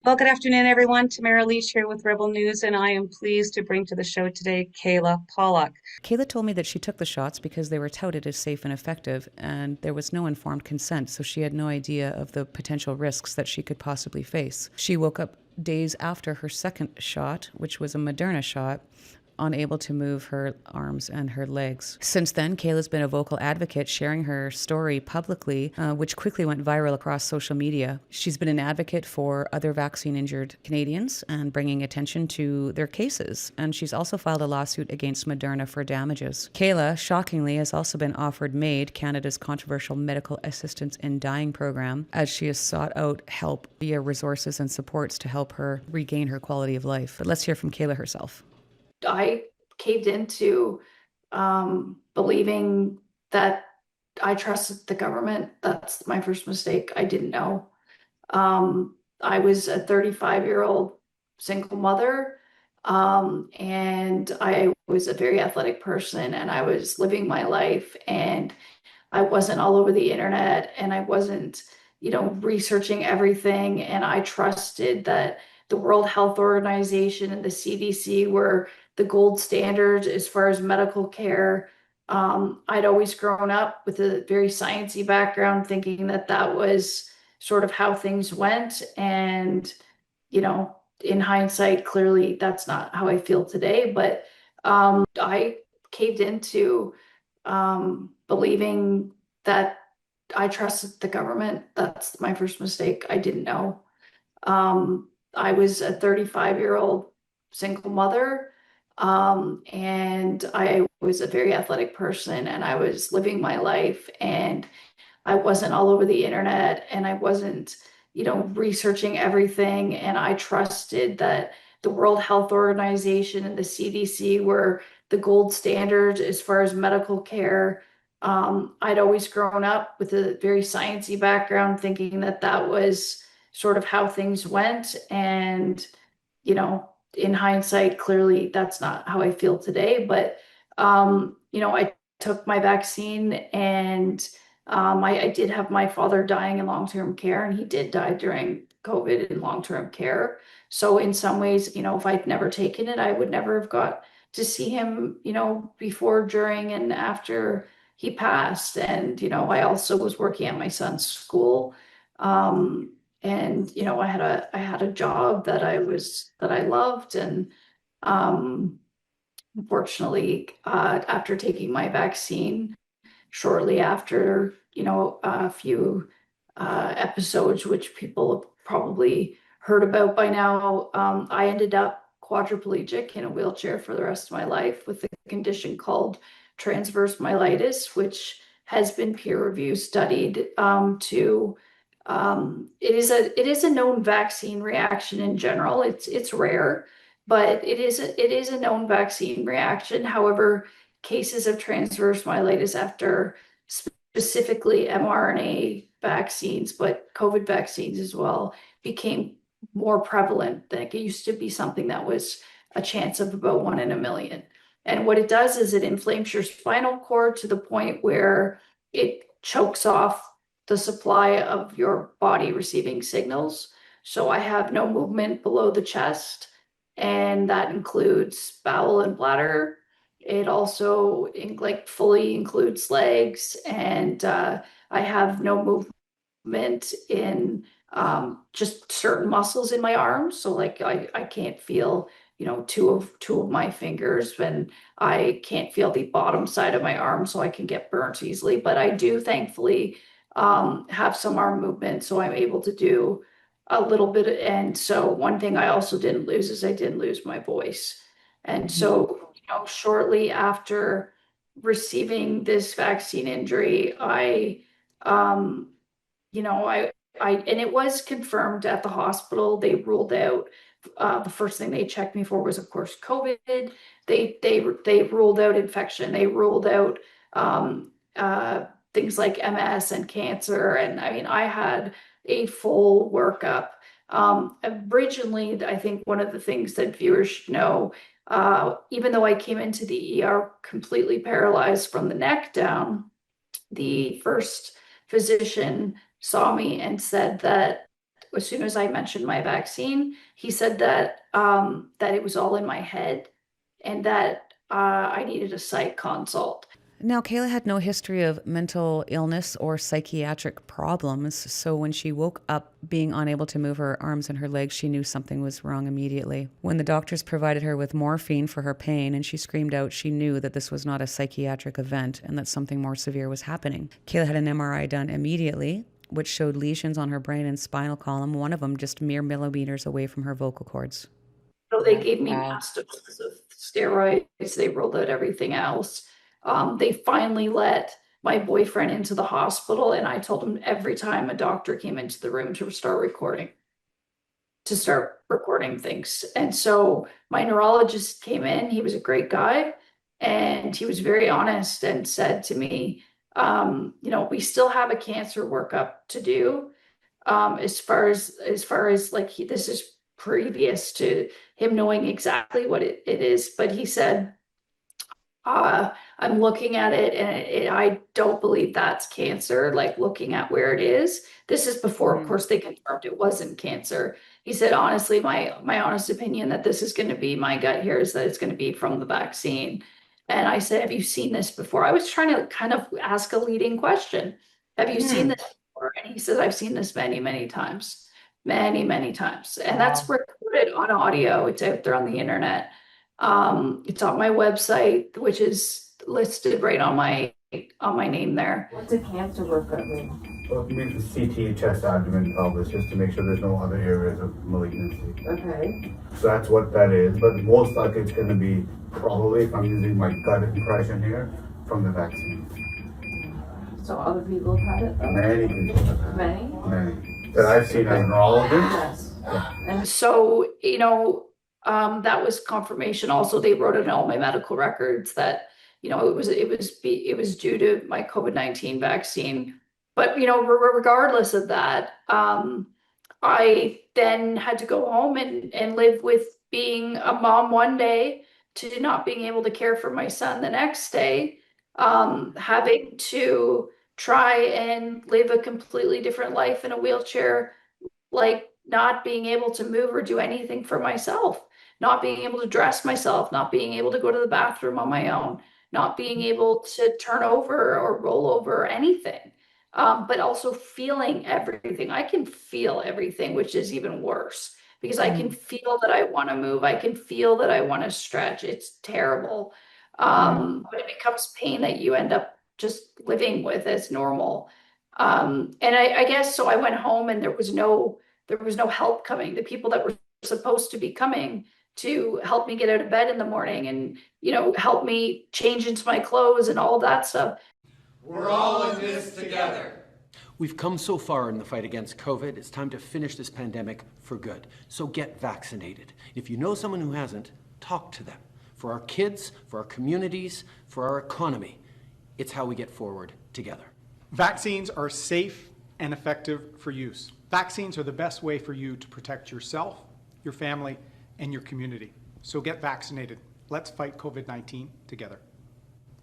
Well, good afternoon, everyone. Tamara Leach here with Rebel News, and I am pleased to bring to the show today Kayla Pollock. Kayla told me that she took the shots because they were touted as safe and effective, and there was no informed consent, so she had no idea of the potential risks that she could possibly face. She woke up days after her second shot, which was a Moderna shot, unable to move her arms and her legs. Since then, Kayla's been a vocal advocate, sharing her story publicly, which quickly went viral across social media. She's been an advocate for other vaccine-injured Canadians and bringing attention to their cases. And she's also filed a lawsuit against Moderna for damages. Kayla, shockingly, has also been offered MAID, Canada's controversial medical assistance in dying program, as she has sought out help via resources and supports to help her regain her quality of life. But let's hear from Kayla herself. I caved into believing that I trusted the government. That's my first mistake. I didn't know. I was a 35-year-old single mother, and I was a very athletic person, and I was living my life, and I wasn't all over the internet, and I wasn't, researching everything, and I trusted that the World Health Organization and the CDC were the gold standard as far as medical care. I'd always grown up with a very sciencey background, thinking that that was sort of how things went. And, in hindsight, clearly that's not how I feel today. But I caved into believing that I trusted the government. That's my first mistake. I didn't know. I was a 35-year-old single mother, and I was a very athletic person, and I was living my life, and I wasn't all over the internet, and I wasn't, researching everything, and I trusted that the World Health Organization and the CDC were the gold standard as far as medical care. I'd always grown up with a very sciencey background, thinking that that was sort of how things went. And, in hindsight, clearly that's not how I feel today. But, I took my vaccine, and I did have my father dying in long-term care, and he did die during COVID in long-term care. So in some ways, if I'd never taken it, I would never have got to see him, before, during, and after he passed. And, I also was working at my son's school. And, I had a job that I loved. And unfortunately, after taking my vaccine, shortly after, a few episodes, which people have probably heard about by now, I ended up quadriplegic in a wheelchair for the rest of my life with a condition called transverse myelitis, which has been peer review studied to it is a known vaccine reaction in general. It's rare, but it is a known vaccine reaction. However, cases of transverse myelitis after specifically mRNA vaccines, but COVID vaccines as well, became more prevalent. Like, it used to be something that was a chance of about 1 in 1 million. And what it does is it inflames your spinal cord to the point where it chokes off the supply of your body receiving signals. So I have no movement below the chest, and that includes bowel and bladder. It also fully includes legs, and I have no movement in just certain muscles in my arms. So like I can't feel, two of my fingers, and I can't feel the bottom side of my arm, so I can get burnt easily. But I do thankfully have some arm movement, so I'm able to do a little bit. And so one thing I also didn't lose is I didn't lose my voice. And so, shortly after receiving this vaccine injury, um, and it was confirmed at the hospital. They ruled out, the first thing they checked me for was, of course, COVID. They ruled out infection. They ruled out things like MS and cancer. And I mean, I had a full workup. Originally, I think one of the things that viewers should know, even though I came into the ER completely paralyzed from the neck down, the first physician saw me and said that as soon as I mentioned my vaccine, he said that that it was all in my head and that I needed a psych consult. Now, Kayla had no history of mental illness or psychiatric problems, so when she woke up being unable to move her arms and her legs, she knew something was wrong immediately. When the doctors provided her with morphine for her pain and she screamed out, she knew that this was not a psychiatric event and that something more severe was happening. Kayla had an MRI done immediately, which showed lesions on her brain and spinal column, one of them just mere millimeters away from her vocal cords. So they gave me massive doses of steroids. They rolled out everything else. They finally let my boyfriend into the hospital, and I told him every time a doctor came into the room to start recording things. And so my neurologist came in. He was a great guy, and he was very honest and said to me, we still have a cancer workup to do. As far as like this is previous to him knowing exactly what it is, but he said, I'm looking at it and I don't believe that's cancer, like looking at where it is. This is before, of course, they confirmed it wasn't cancer. He said, honestly, my honest opinion that this is going to be, my gut here is that it's going to be from the vaccine. And I said, have you seen this before? I was trying to kind of ask a leading question. Have you seen this before? And he says, I've seen this many, many times, many, many times. And that's recorded on audio. It's out there on the internet. It's on my website, which is listed right on my name there. What's a cancer workup mean? Well, it means the CT, chest, abdomen, pelvis, just to make sure there's no other areas of malignancy. Okay. So that's what that is. But most likely it's going to be probably, if I'm using my gut impression here, from the vaccine. So other people have had it though? Many people have had Many? it. Many. That I've seen as a neurologist. Yes. Yeah. And So, that was confirmation. Also, they wrote in all my medical records that, it was due to my COVID-19 vaccine. But, regardless of that, I then had to go home and live with being a mom one day to not being able to care for my son the next day, having to try and live a completely different life in a wheelchair, like not being able to move or do anything for myself, not being able to dress myself, not being able to go to the bathroom on my own, not being able to turn over or roll over or anything, but also feeling everything. I can feel everything, which is even worse because I can feel that I want to move. I can feel that I want to stretch. It's terrible. But it becomes pain that you end up just living with as normal. And I guess so I went home and there was no help coming. The people that were supposed to be coming to help me get out of bed in the morning and, help me change into my clothes and all that stuff. We're all in this together. We've come so far in the fight against COVID, it's time to finish this pandemic for good. So get vaccinated. If you know someone who hasn't, talk to them. For our kids, for our communities, for our economy, it's how we get forward together. Vaccines are safe and effective for use. Vaccines are the best way for you to protect yourself, your family, and your community. So get vaccinated. Let's fight COVID-19 together.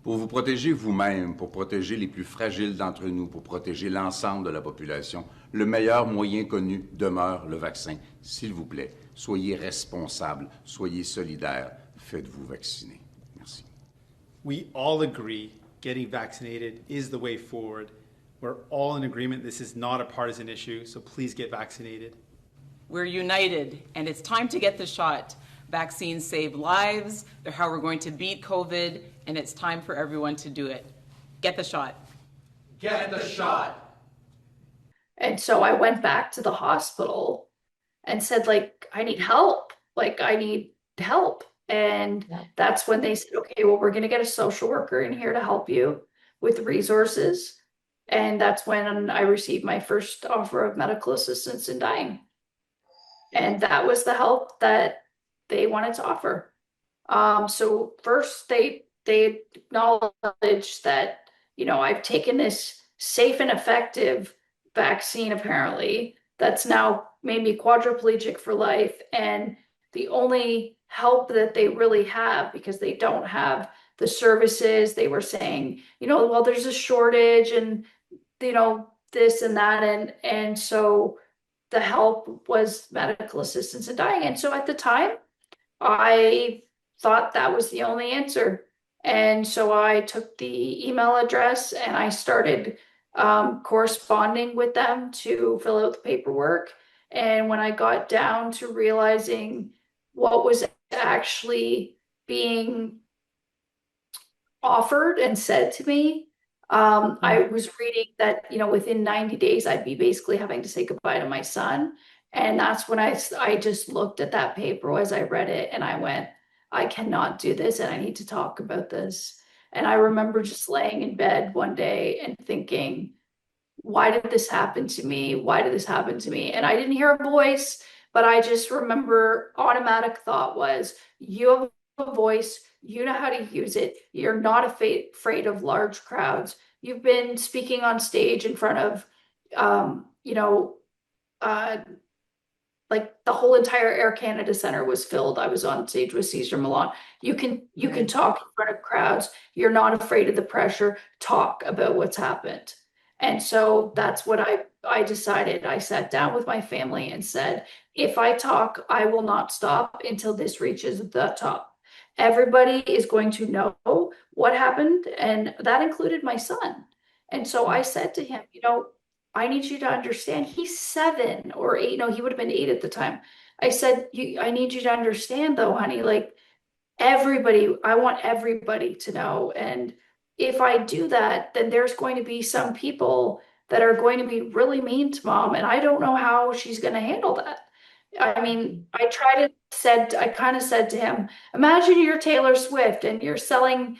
Pour vous protéger vous-même, pour protéger les plus fragiles d'entre nous, pour protéger l'ensemble de la population, le meilleur moyen connu demeure le vaccin. S'il vous plaît, soyez responsables, soyez solidaires, faites-vous vacciner. Merci. We all agree getting vaccinated is the way forward. We're all in agreement this is not a partisan issue, so please get vaccinated. We're united, and it's time to get the shot. Vaccines save lives. They're how we're going to beat COVID, and it's time for everyone to do it. Get the shot. Get the shot. And so I went back to the hospital and said, I need help. I need help. And that's when they said, okay, well, we're going to get a social worker in here to help you with resources. And that's when I received my first offer of medical assistance in dying. And that was the help that they wanted to offer. So first they acknowledged that, I've taken this safe and effective vaccine, apparently, that's now made me quadriplegic for life. And the only help that they really have, because they don't have the services, they were saying, well, there's a shortage and, this and that. And so the help was medical assistance in dying. And so at the time, I thought that was the only answer. And so I took the email address and I started corresponding with them to fill out the paperwork. And when I got down to realizing what was actually being offered and said to me, I was reading that, within 90 days, I'd be basically having to say goodbye to my son. And that's when I just looked at that paper as I read it and I went, I cannot do this and I need to talk about this. And I remember just laying in bed one day and thinking, why did this happen to me? Why did this happen to me? And I didn't hear a voice, but I just remember automatic thought was, you have a voice, you know how to use it. You're not afraid of large crowds. You've been speaking on stage in front of, uh, like the whole entire Air Canada Center was filled. I was on stage with Caesar Milan. You can talk in front of crowds. You're not afraid of the pressure. Talk about what's happened. And so that's what I decided. I sat down with my family and said, if I talk, I will not stop until this reaches the top. Everybody is going to know what happened, and that included my son. And so I said to him, I need you to understand, he's 7 or 8. No, he would have been 8 at the time. I said, I need you to understand though, honey, like I want everybody to know. And if I do that, then there's going to be some people that are going to be really mean to mom. And I don't know how she's going to handle that. I mean, I kind of said to him, imagine you're Taylor Swift and you're selling,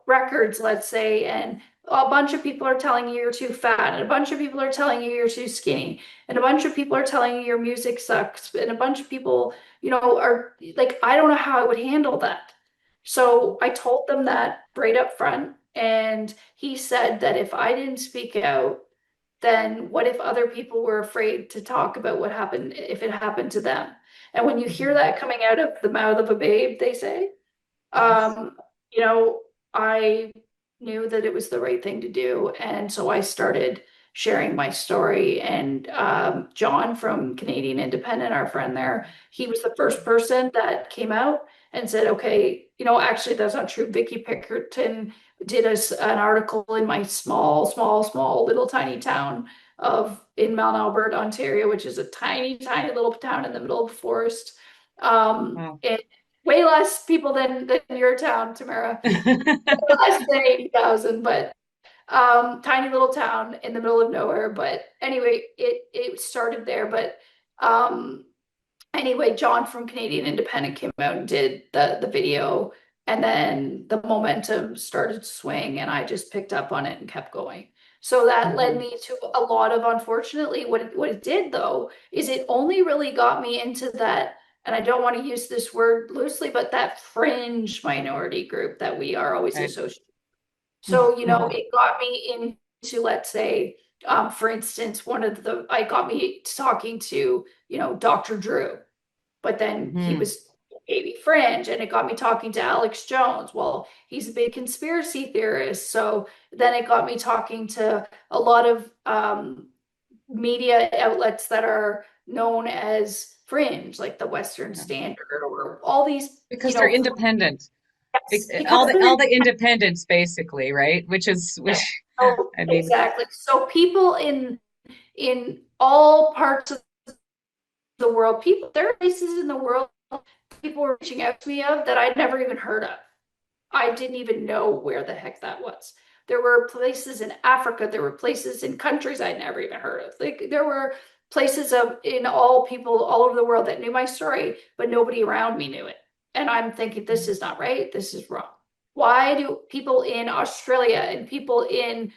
records, let's say, and a bunch of people are telling you you're too fat, and a bunch of people are telling you you're too skinny, and a bunch of people are telling you your music sucks, and a bunch of people, are like, I don't know how I would handle that. So I told them that right up front, and he said that if I didn't speak out, then what if other people were afraid to talk about what happened if it happened to them? And when you hear that coming out of the mouth of a babe, they say, um, I knew that it was the right thing to do. And so I started sharing my story. And John from Canadian Independent, our friend there, he was the first person that came out and said, okay, actually, that's not true. Vicky Pickerton did an article in my small, little tiny town in Mount Albert, Ontario, which is a tiny, tiny little town in the middle of the forest. Wow. And way less people than your town, Tamara. Less than 80,000, but tiny little town in the middle of nowhere. But anyway, it started there. But anyway, John from Canadian Independent came out and did the video, and then the momentum started to swing, and I just picked up on it and kept going. So that led me to a lot of, unfortunately, what it did though, is it only really got me into that, and I don't want to use this word loosely, but that fringe minority group that we are always Right. associated. So, it got me into, let's say, for instance, I got me talking to, Dr. Drew, but then he was maybe fringe, and it got me talking to Alex Jones. Well, he's a big conspiracy theorist. So then it got me talking to a lot of media outlets that are known as fringe, like the Western Standard or all these, Because they're independent. yes, All because the independents basically, right? Which oh, I mean, exactly. So people in all parts of the world, there are places in the world people were reaching out to me of that I'd never even heard of. I didn't even know where the heck that was. There were places in Africa, there were places in countries I'd never even heard of. Like there were places in all people all over the world that knew my story, but nobody around me knew it. And I'm thinking, this is not right. This is wrong. Why do people in Australia and people in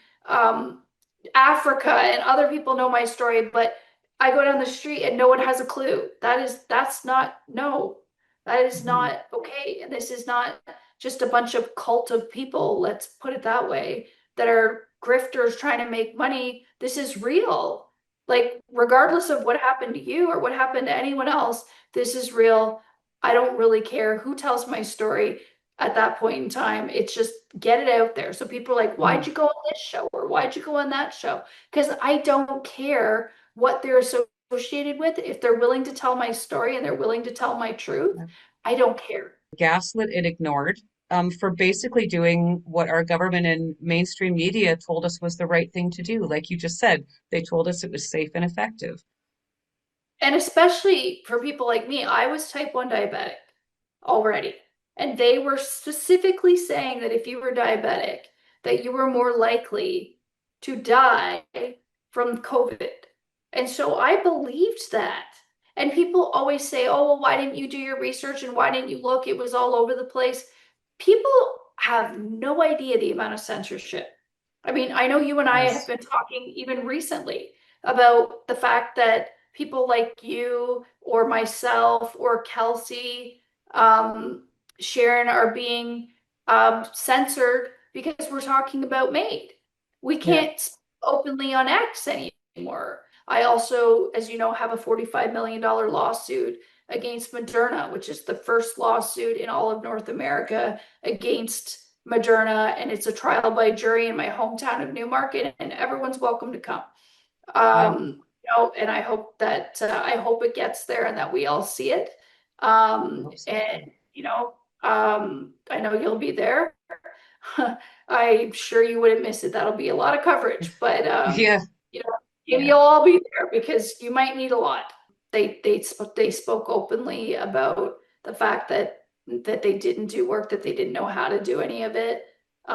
Africa and other people know my story, but I go down the street and no one has a clue? That's not, no, that is not okay. And this is not just a bunch of cult of people, let's put it that way, that are grifters trying to make money. This is real. Like, regardless of what happened to you or what happened to anyone else, this is real. I don't really care who tells my story at that point in time. It's just get it out there. So people are like, why'd you go on this show? Or why'd you go on that show? Because I don't care what they're associated with, if they're willing to tell my story and they're willing to tell my truth, I don't care. Gaslit and ignored for basically doing what our government and mainstream media told us was the right thing to do. Like you just said, they told us it was safe and effective. And especially for people like me, I was type 1 diabetic already. And they were specifically saying that if you were diabetic, that you were more likely to die from COVID. And so I believed that. And people always say, oh, well, why didn't you do your research and why didn't you look? It was all over the place. People have no idea the amount of censorship. I mean, I know you and I have Yes. been talking even recently about the fact that people like you or myself or Kelsey, Sharon are being censored because we're talking about MAID. We Yeah. can't speak openly on X anymore. I also, as you know, have a $45 million lawsuit against Moderna, which is the first lawsuit in all of North America against Moderna, and it's a trial by jury in my hometown of Newmarket, and everyone's welcome to come. And I hope that I hope it gets there and that we all see it. And I know you'll be there. I'm sure you wouldn't miss it. That'll be a lot of coverage, but Yeah. maybe you'll all be there because you might need a lot. They spoke openly about the fact that they didn't do work, that they didn't know how to do any of it. They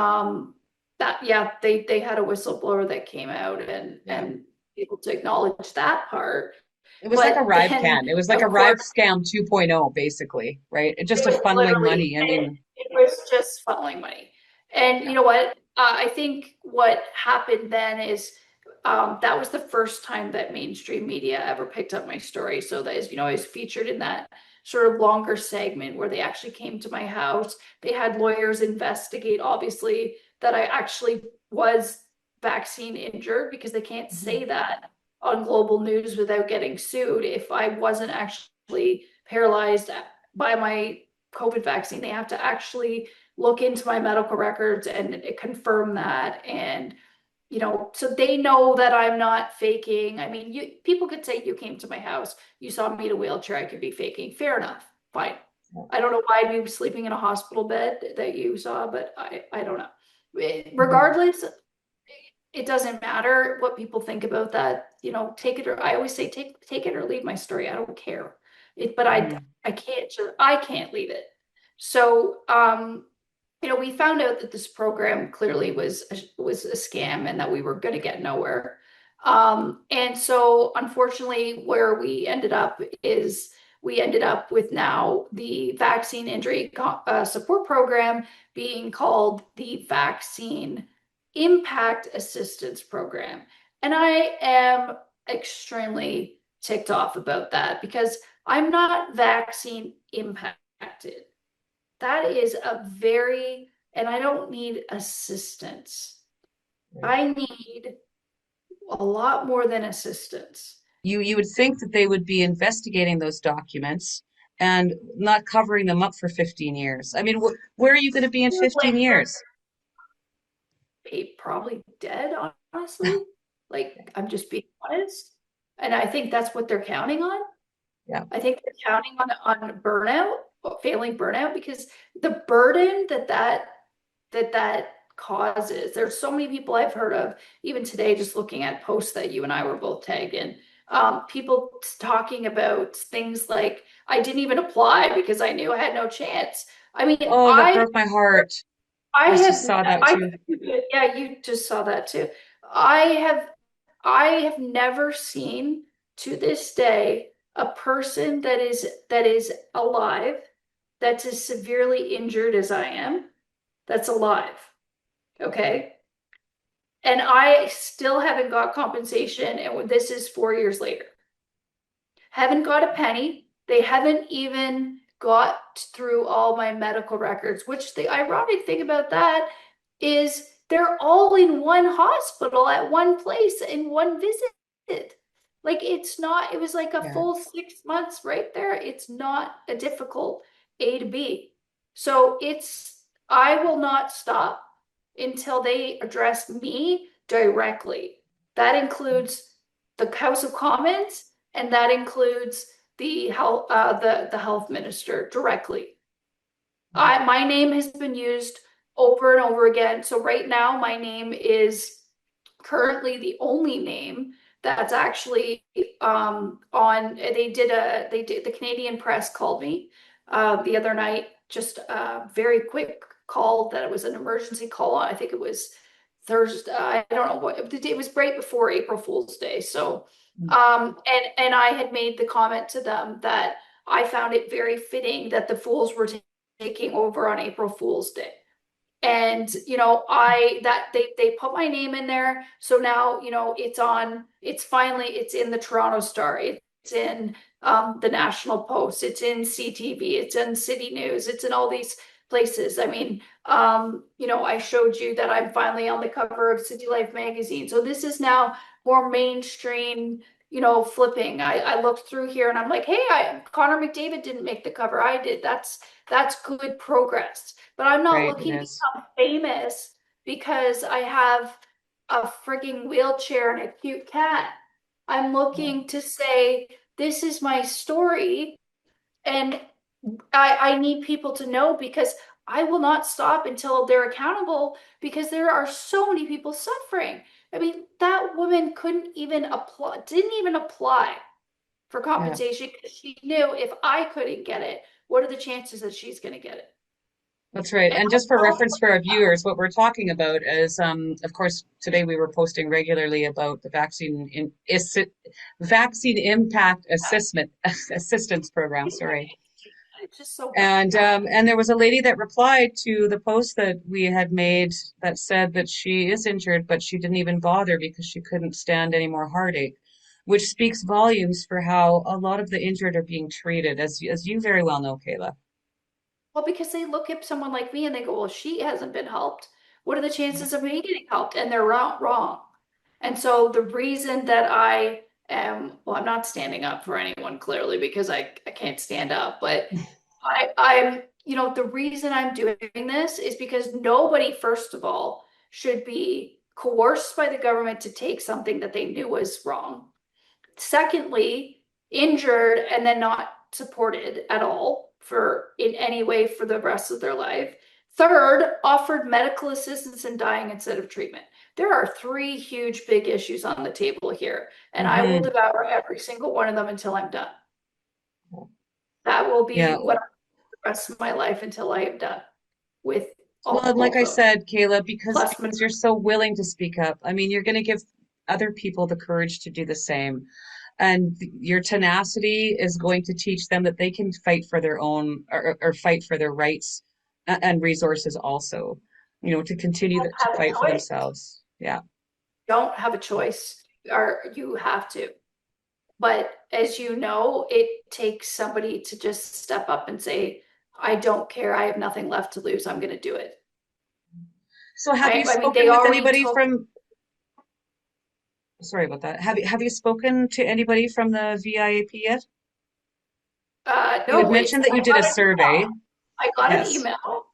had a whistleblower that came out and able to acknowledge that part. It was like a But Rive then, can. It was like of a Rive course, scam 2.0, basically, right? It just it a was funneling literally, money. I mean, it was just funneling money. And you know what? I think what happened then is that was the first time that mainstream media ever picked up my story. So that is, I was featured in that sort of longer segment where they actually came to my house. They had lawyers investigate, obviously, that I actually was vaccine injured because they can't say that on global news without getting sued. If I wasn't actually paralyzed by my COVID vaccine, they have to actually look into my medical records and confirm that. And so they know that I'm not faking. I mean, people could say you came to my house, you saw me in a wheelchair, I could be faking. Fair enough, fine. I don't know why I'd be sleeping in a hospital bed that you saw, but I don't know. Regardless, it doesn't matter what people think about that. Take it or I always say take it or leave my story. I don't care. But I can't leave it. So we found out that this program clearly was a scam and that we were going to get nowhere. And so unfortunately, where we ended up is we ended up with now the vaccine injury support program being called the Vaccine Impact Assistance Program. And I am extremely ticked off about that because I'm not vaccine impacted. That is and I don't need assistance. I need a lot more than assistance. you would think that they would be investigating those documents and not covering them up for 15 years. I mean, where are you going to be in 15 years? Probably dead, honestly. Like, I'm just being honest. And I think that's what they're counting on. Yeah. I think they're counting on burnout, failing burnout, because the burden that causes. There's so many people I've heard of, even today, just looking at posts that you and I were both tagged in. People talking about things like, I didn't even apply because I knew I had no chance. I mean, Oh, that broke my heart. I just saw that too. Yeah, you just saw that too. I have never seen to this day a person that is alive, that's as severely injured as I am, that's alive. Okay. And I still haven't got compensation. And this is 4 years later. Haven't got a penny. They haven't even got through all my medical records, which the ironic thing about that is they're all in one hospital at one place in one visit. Like it was like a full 6 months right there. It's not a difficult A to B. So I will not stop until they address me directly. That includes the House of Commons, and that includes the health minister directly. My name has been used over and over again. So right now, my name is currently the only name that's actually on. The Canadian Press called me the other night, just a very quick call that it was an emergency call. I think it was Thursday. I don't know what it was, right before April Fool's Day. So, and I had made the comment to them that I found it very fitting that the Fools were taking over on April Fool's Day. And, you know, they put my name in there. So now, you know, it's in the Toronto Star. It's in the National Post. It's in CTV. It's in City News. It's in all these places. I mean, you know, I showed you that I'm finally on the cover of City Life magazine. So this is now more mainstream, you know, flipping. I looked through here and I'm like, hey, Connor McDavid didn't make the cover. I did. That's good progress. But I'm not looking to become famous because I have a frigging wheelchair and a cute cat. I'm looking to say, this is my story. And I need people to know, because I will not stop until they're accountable, because there are so many people suffering. I mean, that woman didn't even apply for compensation because she knew if I couldn't get it, what are the chances that she's going to get it? That's right. And just for reference for our viewers, what we're talking about is, of course, today we were posting regularly about the vaccine impact assistance program. Sorry. It's just so And there was a lady that replied to the post that we had made that said that she is injured, but she didn't even bother because she couldn't stand any more heartache, which speaks volumes for how a lot of the injured are being treated, as you very well know, Kayla. Well, because they look at someone like me and they go, well, she hasn't been helped. What are the chances of me getting helped? And they're wrong. And so the reason that well, I'm not standing up for anyone clearly because I can't stand up, but I'm, you know, the reason I'm doing this is because nobody, first of all, should be coerced by the government to take something that they knew was wrong. Secondly, injured and then not supported at all in any way for the rest of their life. Third, offered medical assistance in dying instead of treatment. There are three huge big issues on the table here, and I will devour every single one of them until I'm done. That will be what I do the rest of my life until I am done with all Well, and like of I them. said, Kayla, because Plus, you're so willing to speak up, I mean, you're going to give other people the courage to do the same. And your tenacity is going to teach them that they can fight for their own or fight for their rights and resources also, you know, to continue to have a fight for choice. themselves. Yeah. Don't have a choice, or you have to. But as you know, it takes somebody to just step up and say, I don't care. I have nothing left to lose. I'm going to do it. So have you I mean, spoken they with already anybody took. from, sorry about that. Have you spoken to anybody from the VIAP yet? You had No, mentioned that you I did a got an survey. email. I got an Yes, email,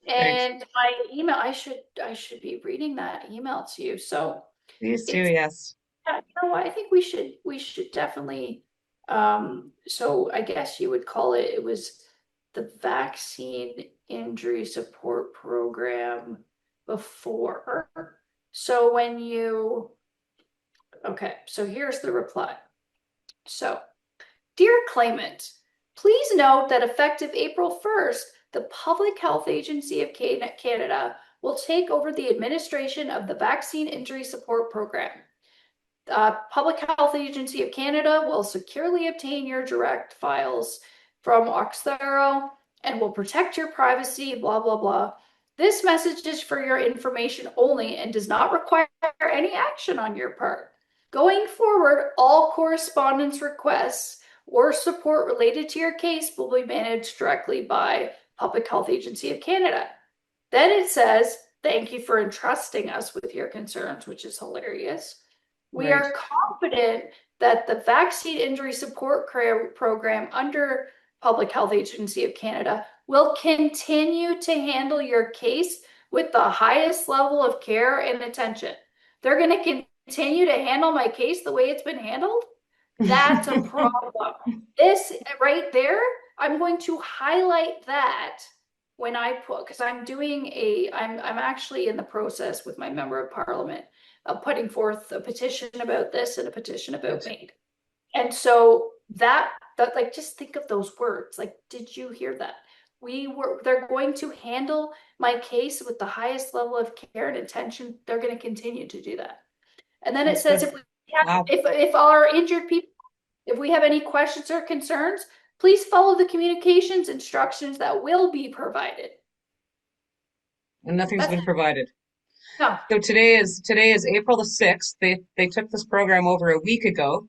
right. and my email, I should be reading that email to you. So Please do, it's, yes. you know what, I think we should definitely, so I guess you would call it was the vaccine injury support program before. So okay, so here's the reply. So, dear claimant, please note that effective April 1st, the Public Health Agency of Canada will take over the administration of the Vaccine Injury Support Program. Public Health Agency of Canada will securely obtain your direct files from Oxthero and will protect your privacy, blah, blah, blah. This message is for your information only and does not require any action on your part. Going forward, all correspondence requests or support related to your case will be managed directly by Public Health Agency of Canada. Then it says, thank you for entrusting us with your concerns, which is hilarious. We Right. are confident that the Vaccine Injury Support Program under Public Health Agency of Canada will continue to handle your case with the highest level of care and attention. They're going to continue to handle my case the way it's been handled, that's a problem. This right there, I'm going to highlight that when I put, because I'm actually in the process with my member of parliament of putting forth a petition about this and a petition about MAID. And so that like, just think of those words. Like, did you hear that? They're going to handle my case with the highest level of care and attention. They're going to continue to do that. And then it says if we have, if our injured people, if we have any questions or concerns, please follow the communications instructions that will be provided. And nothing's been provided. No. So today is April the 6th. They took this program over a week ago,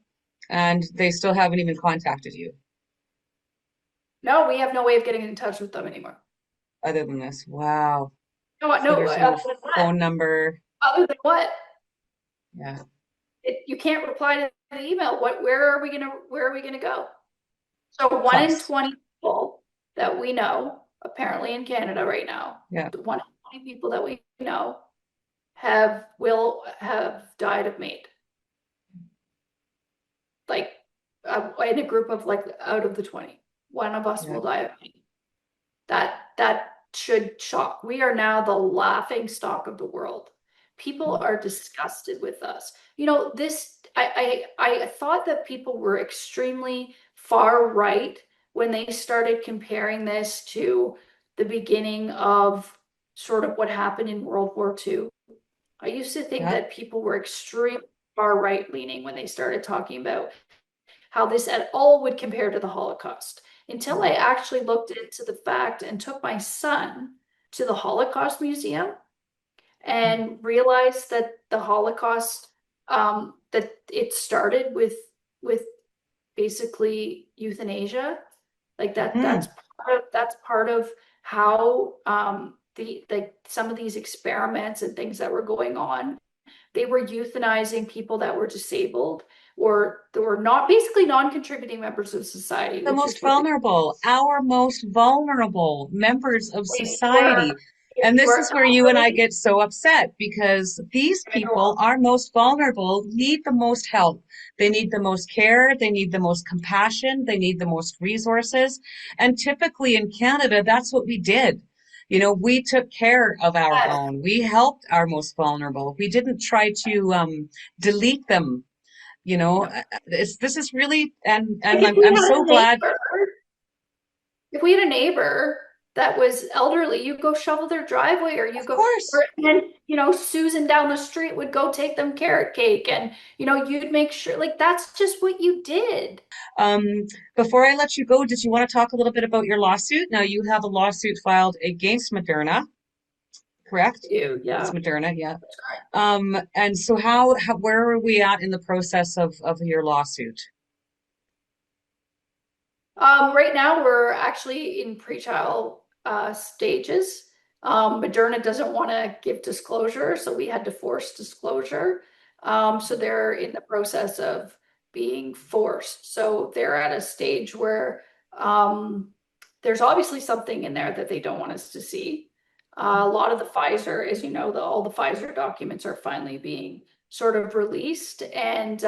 and they still haven't even contacted you. No, we have no way of getting in touch with them anymore. Other than this, wow. No, So there's no other than phone number. Other than what? Yeah. You can't reply to the email. Where are we gonna go? So 1 in 20 people that we know, apparently in Canada right now, Yeah. 1 in 20 people that we know will have died of MAID. Like in a group of like out of the 20, one of us will die of MAID. That should shock. We are now the laughing stock of the world. People are disgusted with us. You know, I thought that people were extremely far right when they started comparing this to the beginning of sort of what happened in World War II. I used to think that people were extremely far right leaning when they started talking about how this at all would compare to the Holocaust, until I actually looked into the fact and took my son to the Holocaust Museum and realized that the Holocaust, that it started with basically euthanasia. Like that's part of how some of these experiments and things that were going on. They were euthanizing people that were disabled or they were not basically non-contributing members of society. The most vulnerable, our most vulnerable members of society. And this is where you and I get so upset, because these people are most vulnerable, need the most help. They need the most care. They need the most compassion. They need the most resources. And typically in Canada, that's what we did. You know, we took care of our own. We helped our most vulnerable. We didn't try to delete them. You know, this is really, and I'm so glad. If we had a neighbor that was elderly, you go shovel their driveway, or you go, and you know, Susan down the street would go take them carrot cake, and you know, you'd make sure, like, that's just what you did. Before I let you go, did you want to talk a little bit about your lawsuit? Now you have a lawsuit filed against Moderna, correct? Yeah. It's Moderna, yeah. And so where are we at in the process of your lawsuit? Right now we're actually in pretrial stages. Moderna doesn't want to give disclosure, so we had to force disclosure. So they're in the process of being forced. So they're at a stage where there's obviously something in there that they don't want us to see. A lot of the Pfizer, as you know, all the Pfizer documents are finally being sort of released, and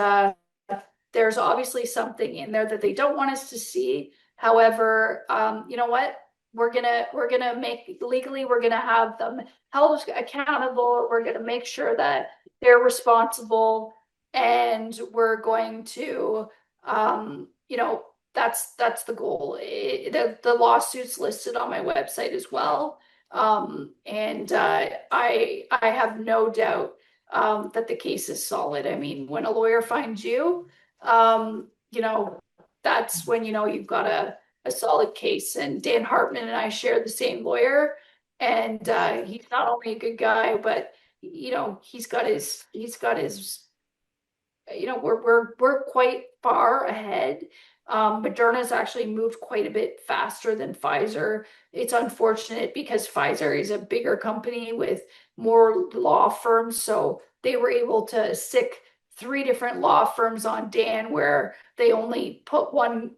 there's obviously something in there that they don't want us to see. However, you know what? We're gonna make legally. We're gonna have them held accountable. We're gonna make sure that they're responsible, and we're going to, you know, that's the goal. The lawsuit's listed on my website as well. And I have no doubt that the case is solid. I mean, when a lawyer finds you, you know, that's when you know you've got a solid case. And Dan Hartman and I share the same lawyer, and he's not only a good guy, but you know, he's got his you know, we're quite far ahead. Moderna's actually moved quite a bit faster than Pfizer. It's unfortunate because Pfizer is a bigger company with more law firms, so they were able to sick 3 different law firms on Dan, where they only put one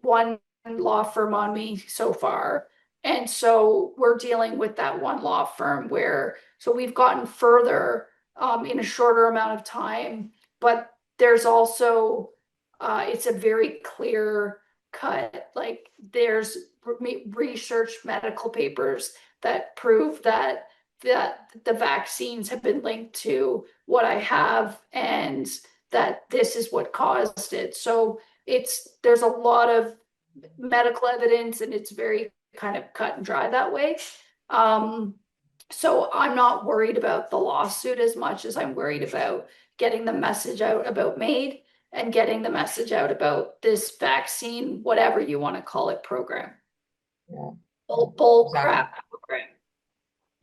law firm on me so far. And so we're dealing with that one law firm so we've gotten further in a shorter amount of time but there's also, it's a very clear cut. Like there's research medical papers that prove that the vaccines have been linked to what I have and that this is what caused it. So there's a lot of medical evidence and it's very kind of cut and dry that way. So I'm not worried about the lawsuit as much as I'm worried about getting the message out about MAID and getting the message out about this vaccine, whatever you want to call it, program. Yeah. Bull Exactly. crap program.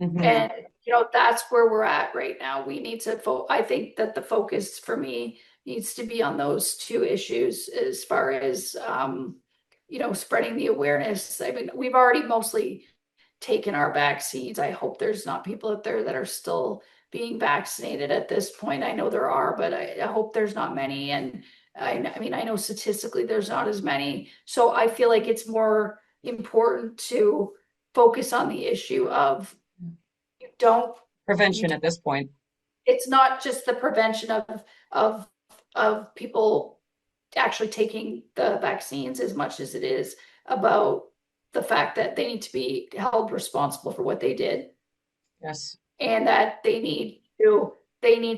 Mhm. And, you know, that's where we're at right now. We need to, I think that the focus for me needs to be on those two issues as far as, you know, spreading the awareness. I mean, we've already mostly taken our vaccines. I hope there's not people out there that are still being vaccinated at this point. I know there are, but I hope there's not many. And I mean, I know statistically there's not as many. So I feel like it's more important to focus on the issue of Prevention at this point. it's not just the prevention of people actually taking the vaccines as much as it is about the fact that they need to be held responsible for what they did. Yes. And that they need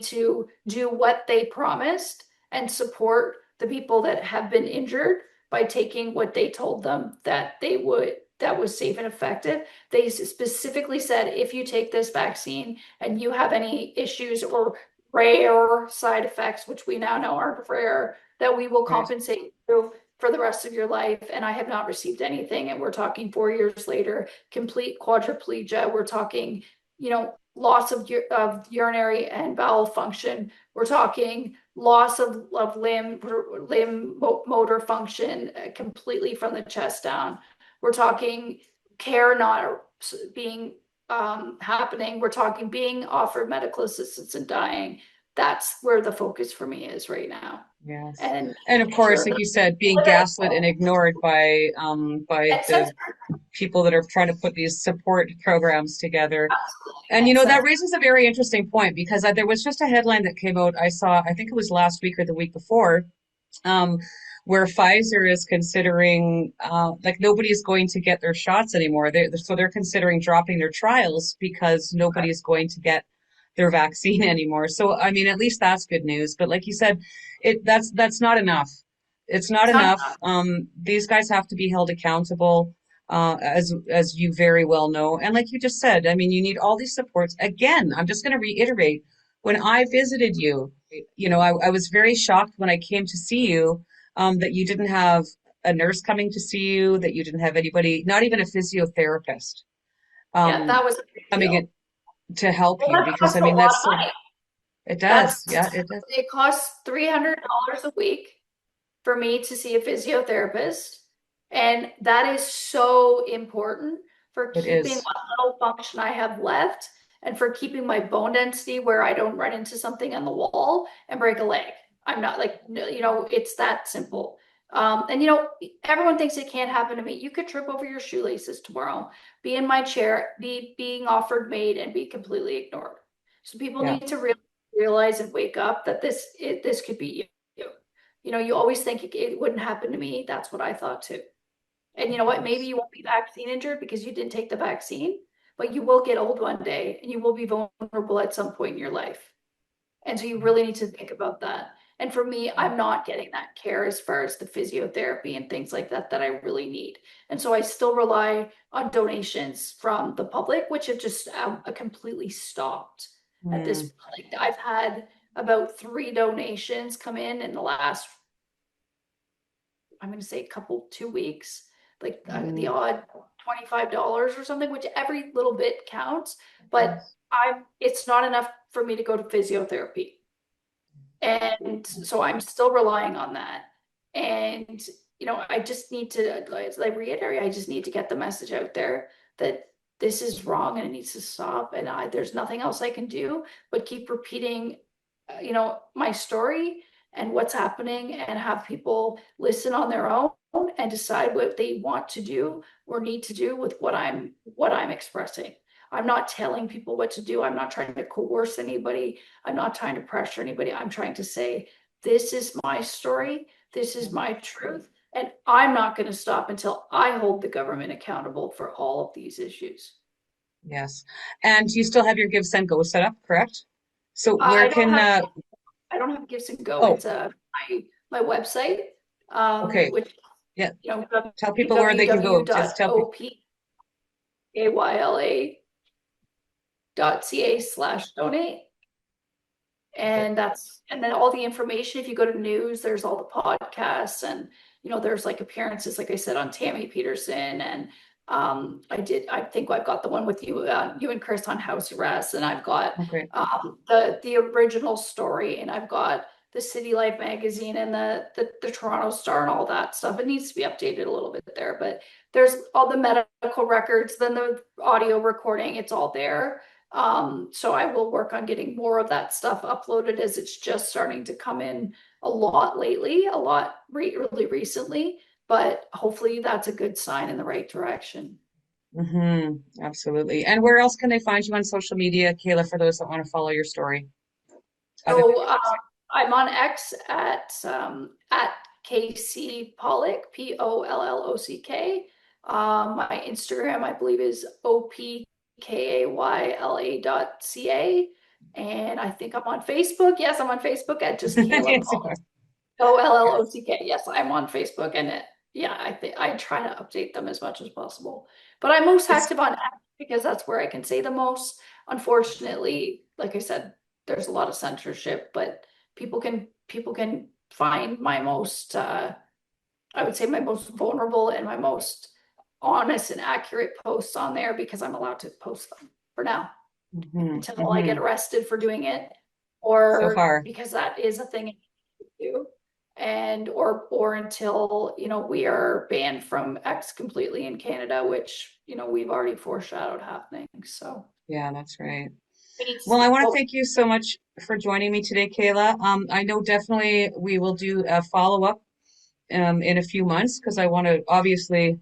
to do what they promised and support the people that have been injured by taking what they told them that they would, that was safe and effective. They specifically said, if you take this vaccine and you have any issues or rare side effects, which we now know aren't rare, that we will compensate you for the rest of your life. And I have not received anything. And we're talking 4 years later, complete quadriplegia. We're talking, you know, loss of urinary and bowel function. We're talking loss of limb motor function completely from the chest down. We're talking care not being happening. We're talking being offered medical assistance and dying. That's where the focus for me is right now. Yes. And of course, like you said, being gaslit and ignored by the people that are trying to put these support programs together. And you know, that raises a very interesting point because there was just a headline that came out. I saw, I think it was last week or the week before, where Pfizer is considering like nobody's going to get their shots anymore. So they're considering dropping their trials because nobody's going to get their vaccine anymore. So I mean, at least that's good news. But like you said, that's not enough. It's not enough. These guys have to be held accountable, as you very well know. And like you just said, I mean, you need all these supports. Again, I'm just going to reiterate, when I visited you, you know, I was very shocked when I came to see you, that you didn't have a nurse coming to see you, that you didn't have anybody, not even a physiotherapist, yeah, that was coming in to help you, because I mean, that's so, it does. Yeah, it does. It costs $300 a week for me to see a physiotherapist. And that is so important for It keeping is. what little function I have left and for keeping my bone density where I don't run into something on the wall and break a leg. I'm not like, you know, it's that simple. And you know, everyone thinks it can't happen to me. You could trip over your shoelaces tomorrow, be in my chair, being offered MAID and be completely ignored. So people Yeah. need to realize and wake up that this could be you. You know, you always think it wouldn't happen to me. That's what I thought too. And you know what? Maybe you won't be vaccine injured because you didn't take the vaccine, but you will get old one day and you will be vulnerable at some point in your life. And so you really need to think about that. And for me, I'm not getting that care as far as the physiotherapy and things like that I really need. And so I still rely on donations from the public, which have just completely stopped at this point. I've had about 3 donations come in the last, I'm going to say 2 weeks, like the odd $25 or something, which every little bit counts, but it's not enough for me to go to physiotherapy. And so I'm still relying on that. And, you know, I just need to, like reiterate, I just need to get the message out there that this is wrong and it needs to stop. And there's nothing else I can do but keep repeating, you know, my story and what's happening and have people listen on their own and decide what they want to do or need to do with what I'm expressing. I'm not telling people what to do. I'm not trying to coerce anybody. I'm not trying to pressure anybody. I'm trying to say, this is my story. This is my truth. And I'm not going to stop until I hold the government accountable for all of these issues. Yes. And you still have your Give, Send, Go set up, correct? So where I don't can, have I don't have Gifts and Go. oh, It's my website, okay. which Yeah. you know Tell people where they can go. Just tell people. www.opayla.ca/donate. And then all the information, if you go to news, there's all the podcasts, and there's like appearances, like I said, on Tammy Peterson, and I think I've got the one with you, you and Chris on house arrest, and I've got Okay. the original story, and I've got the City Life magazine and the Toronto Star and all that stuff. It needs to be updated a little bit there, but there's all the medical records, then the audio recording, it's all there. So I will work on getting more of that stuff uploaded, as it's just starting to come in a lot lately, really recently, but hopefully that's a good sign in the right direction. Absolutely. And where else can they find you on social media, Kayla, for those that want to follow your story? Other than So I'm on X at KC Pollock, Pollock. My Instagram, I believe, is OPKAYLA.ca. And I think I'm on Facebook. Yes, I'm on Facebook at just Kayla Yes, you Pollock. are. OLLOCK. Yes, I'm on Facebook, and I think I try to update them as much as possible. But I'm most It's active on X because that's where I can say the most. Unfortunately, like I said, there's a lot of censorship, but people can find my most I would say my most vulnerable and my most honest and accurate posts on there, because I'm allowed to post them for now until I get arrested for doing it, so or far. because that is a thing I do, and or until we are banned from X completely in Canada, which we've already foreshadowed happening. So Yeah, that's right. it's Well, I want to thank you so much for joining me today, Kayla. I know definitely we will do a follow-up in a few months, because I want to, obviously,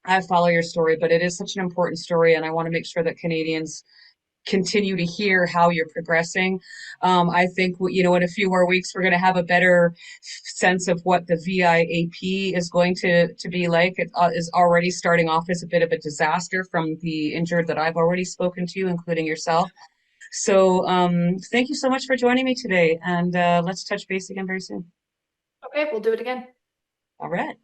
I follow your story, but it is such an important story, and I want to make sure that Canadians continue to hear how you're progressing. I think, in a few more weeks, we're going to have a better sense of what the VIAP is going to be like. It is already starting off as a bit of a disaster from the injured that I've already spoken to, including yourself. So thank you so much for joining me today, and let's touch base again very soon. okay. We'll do it again. All right.